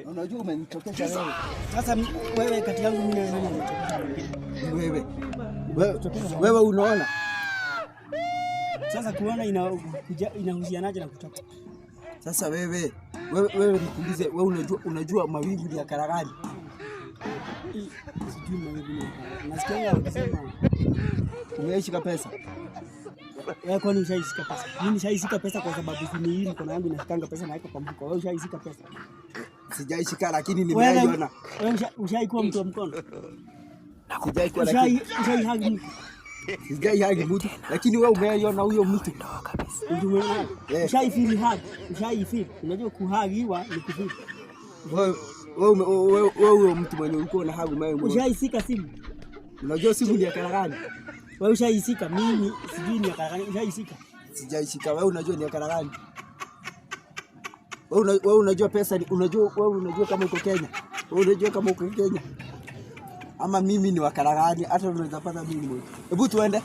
Unajua umenitokesha wewe. Sasa wewe kati yangu mimi na nani wewe? Wewe unaona? Sasa kuona inahusianaje na kutoka? Sasa wewe nikuulize, wewe unajua mawingu ya Karagani? Sijui mawingu. Nasikia wanasema umeshika pesa. Wewe kwani ushaishika pesa? Mimi nishaishika pesa kwa sababu ni hii mkono yangu inashikanga pesa na haiko kwa mfuko. Wewe ushaishika pesa? Sijaishika lakini nimeiona. Wewe ushaikuwa mtu wa mkono? Sijaikuwa lakini Sijaihagi mtu lakini wewe umeiona huyo mtu kabisa. Ushaifili hagi, ushaifili. Unajua kuhagiwa ni kufili. Wewe mtu mwenye ulikuwa na hagu mimi. Ushaisika simu? Unajua simu ni ya Karagani? Wewe ushaisika, mimi sijui ni ya Karagani. Ushaisika? Sijaishika. Wewe unajua ni ya Karagani? Wewe unajua pesa ni unajua kama uko Kenya? Wewe unajua kama uko Kenya? Ama mimi ni wa Karagani, hata unaweza pata mimi mmoja. Hebu tuende.